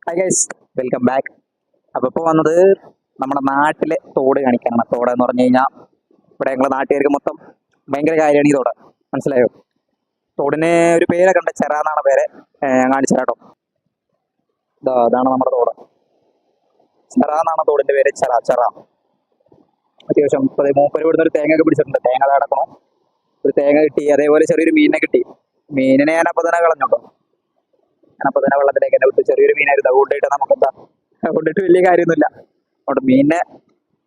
Hi guys, welcome back. അപ്പോൾ ഇപ്പോൾ വന്നത് നമ്മുടെ നാട്ടിലെ തോട് കാണിക്കാനാണ്. തോട് എന്ന് പറഞ്ഞു കഴിഞ്ഞാൽ ഇവിടെ ഞങ്ങളുടെ നാട്ടുകാർക്ക് മൊത്തം ഭയങ്കര കാര്യമാണ് ഈ തോട്. മനസ്സിലായോ? തോടിന് ഒരു പേരൊക്കെ ഉണ്ട്, ചെറ എന്നാണ് പേര്. ഞാൻ കാണിച്ചു കേട്ടോ. അതാണ് നമ്മുടെ തോട്. ചെറ എന്നാണ് തോടിന്റെ പേര്. ചെറ. അത്യാവശ്യം മൂപ്പര് ഇവിടുന്ന് ഒരു തേങ്ങ ഒക്കെ പിടിച്ചിട്ടുണ്ട്. തേങ്ങ അടക്കണം. ഒരു തേങ്ങ കിട്ടി, അതേപോലെ ചെറിയൊരു മീനിനെ കിട്ടി. മീനിനെ ഞാൻ അപ്പോൾ തന്നെ കളഞ്ഞോട്ടോ. ഞാനപ്പോൾ തന്നെ വെള്ളത്തിലേക്ക് തന്നെ വിട്ട്. ചെറിയൊരു മീനായിരുന്നു. അതുകൊണ്ടിട്ട് നമുക്കെന്താ, അതുകൊണ്ടിട്ട് വലിയ കാര്യമൊന്നുമില്ല. അവിടെ മീനിനെ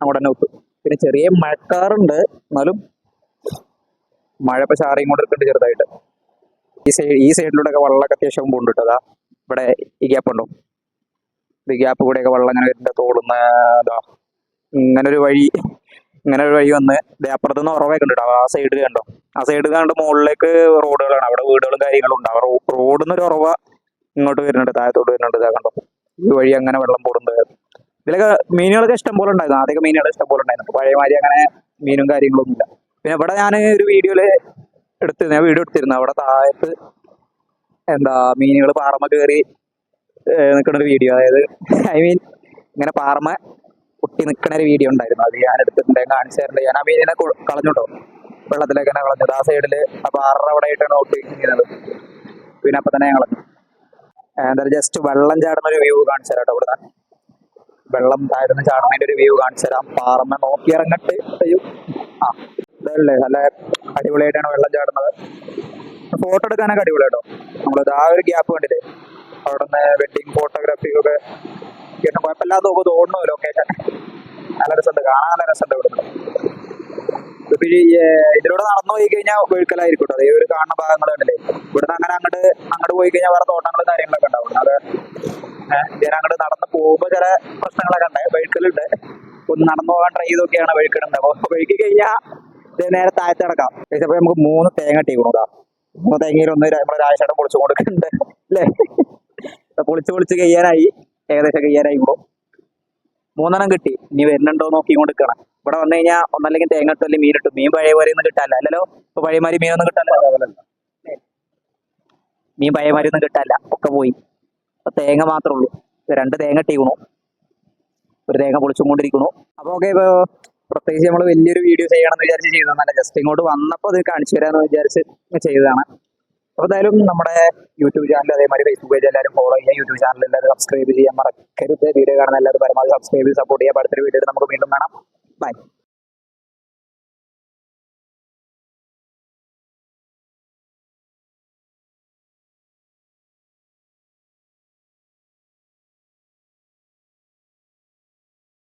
അങ്ങോട്ട് തന്നെ വിട്ടു. പിന്നെ ചെറിയ മഴക്കാറുണ്ട്, എന്നാലും മഴ ഇപ്പൊ ചാറിയും കൊണ്ട് ഇരിക്കുന്നുണ്ട് ചെറുതായിട്ട്. ഈ സൈഡിലൂടെ ഒക്കെ വെള്ളമൊക്കെ അത്യാവശ്യം പോകുന്നുണ്ട്. അതാ ഇവിടെ ഈ ഗ്യാപ്പ് ഉണ്ടോ? ഈ ഗ്യാപ്പ് കൂടെയൊക്കെ വെള്ളം ഇങ്ങനെ വരുന്നുണ്ട്. തോടുന്ന ഇങ്ങനെ ഒരു വഴി വന്ന് അപ്പുറത്ത് നിന്ന് ഉറവൊക്കെ ഉണ്ട്. ആ സൈഡിൽ കണ്ടോ? ആ സൈഡിൽ കണ്ട് മുകളിലേക്ക് റോഡുകളാണ്. അവിടെ വീടുകളും കാര്യങ്ങളും ഉണ്ട്. ആ റോഡിൽ നിന്ന് ഒരു ഉറവ ഇങ്ങോട്ട് വരുന്നുണ്ട്, താഴത്തോട്ട് വരുന്നുണ്ട്. ഇതാ കണ്ടോ? ഈ വഴി അങ്ങനെ വെള്ളം പോകുന്നുണ്ട്. ഇതിലൊക്കെ മീനുകളൊക്കെ ഇഷ്ടം പോലെ ഉണ്ടായിരുന്നു. ആദ്യമൊക്കെ മീനുകൾ ഇഷ്ടം പോലെ ഉണ്ടായിരുന്നു. പഴയമാതിരി അങ്ങനെ മീനും കാര്യങ്ങളൊന്നും ഇല്ല. പിന്നെ ഇവിടെ ഞാൻ ഒരു വീഡിയോ എടുത്തിരുന്നു. അവിടെ താഴത്ത് മീനുകൾ പാറമ കയറി നിൽക്കുന്ന ഒരു വീഡിയോ. അതായത് ഇങ്ങനെ പാറമ കുട്ടി നിൽക്കുന്ന ഒരു വീഡിയോ ഉണ്ടായിരുന്നു. അത് ഞാൻ എടുത്തിട്ടുണ്ട്, കാണിച്ചു തരുന്നുണ്ട്. ഞാൻ ആ മീനിനെ കളഞ്ഞോട്ടോ, വെള്ളത്തിലേക്ക് തന്നെ കളഞ്ഞത്. ആ സൈഡില് ആ പാറ അവിടെ ആയിട്ടാണ് ഒട്ടി നിൽക്കുന്നത്. പിന്നെ അപ്പൊ തന്നെ ഞാൻ കളഞ്ഞു. ജസ്റ്റ് വെള്ളം ചാടുന്ന ഒരു വ്യൂ കാണിച്ചു തരാം കേട്ടോ. ഇവിടുന്ന് വെള്ളം താഴ്ന്ന് ചാടുന്നതിന്റെ ഒരു വ്യൂ കാണിച്ചു തരാം. പാറമ്മ നോക്കി ഇറങ്ങട്ട്. ഇതല്ലേ നല്ല അടിപൊളിയായിട്ടാണ് വെള്ളം ചാടുന്നത്. ഫോട്ടോ എടുക്കാനൊക്കെ അടിപൊളിയാട്ടോ. നമ്മളിത് ആ ഒരു ഗ്യാപ്പ് കണ്ടില്ലേ, അവിടെ നിന്ന് വെഡിങ് ഫോട്ടോഗ്രാഫിക്കൊക്കെ കുഴപ്പമില്ലാതെ തോന്നുന്നു ലൊക്കേഷൻ. നല്ല രസമുണ്ട്, കാണാൻ നല്ല രസമുണ്ട്. ഇവിടുന്ന് ഇതിലൂടെ നടന്നു പോയി കഴിഞ്ഞാൽ വെഴുക്കലായിരിക്കും കേട്ടോ. അതേ ഒരു കാണുന്ന ഭാഗങ്ങൾ കണ്ടില്ലേ. ഇവിടുന്ന് അങ്ങനെ അങ്ങോട്ട് പോയി കഴിഞ്ഞാൽ വേറെ തോട്ടങ്ങളും കാര്യങ്ങളൊക്കെ ഉണ്ടാവും. അത് ഞാൻ അങ്ങോട്ട് നടന്ന് പോകുമ്പോൾ ചില പ്രശ്നങ്ങളൊക്കെ ഉണ്ട്, വെഴുക്കലുണ്ട്. ഒന്ന് നടന്നു പോകാൻ ട്രൈ ചെയ്തൊക്കെയാണ് വെഴുക്കലുണ്ട്. അപ്പോൾ വെഴുക്കി കഴിഞ്ഞാൽ നേരെ താഴത്ത് കിടക്കാം. അപ്പോൾ നമുക്ക് 3 തേങ്ങ ഇട്ടിരിക്കണതാ. 3 തേങ്ങയിൽ ഒന്ന് നമ്മുടെ രാശേട്ടൻ പൊളിച്ചു കൊടുക്കുന്നുണ്ട് അല്ലേ? പൊളിച്ച് കഴിയാനായി, ഏകദേശം കഴിയാനായി. ഇപ്പോൾ 3 കിട്ടി. ഇനി വരുന്നുണ്ടോ നോക്കി കൊടുക്കണം. ഇവിടെ വന്നു കഴിഞ്ഞാൽ ഒന്നല്ലെങ്കിൽ തേങ്ങ ഇട്ടു, അല്ലെങ്കിൽ മീൻ ഇട്ടു. മീൻ പഴയ പോലെ ഒന്നും കിട്ടാല്ല. അല്ലല്ലോ, ഇപ്പൊ പഴയമാതിരി മീനൊന്നും കിട്ടാല്ല. മീൻ പഴയമാതിരി ഒന്നും കിട്ടാല്ല, ഒക്കെ പോയി. അപ്പൊ തേങ്ങ മാത്രമേ ഉള്ളൂ. 2 തേങ്ങ ഇട്ടിരിക്കണു, ഒരു തേങ്ങ പൊളിച്ചുകൊണ്ടിരിക്കണു. അപ്പൊ ഓക്കെ, ഇപ്പൊ പ്രത്യേകിച്ച് നമ്മൾ വലിയൊരു വീഡിയോ ചെയ്യണമെന്ന് വിചാരിച്ച് ചെയ്തതല്ല. ജസ്റ്റ് ഇങ്ങോട്ട് വന്നപ്പോൾ അത് കാണിച്ചു തരാമെന്ന് വിചാരിച്ച് ചെയ്തതാണ്. അപ്പോൾ എന്തായാലും നമ്മുടെ യൂട്യൂബ് ചാനൽ, അതേമാതിരി ഫേസ്ബുക്ക് പേജ് എല്ലാവരും ഫോളോ ചെയ്യുക. യൂട്യൂബ് ചാനൽ എല്ലാവരും സബ്സ്ക്രൈബ് ചെയ്യാൻ മറക്കരുത്. വീഡിയോ കാണുന്ന എല്ലാവരും പരമാവധി സബ്സ്ക്രൈബ് ചെയ്ത് സപ്പോർട്ട് ചെയ്യുക. അടുത്തൊരു വീഡിയോയിൽ നമുക്ക് വീണ്ടും കാണാം. ബൈ.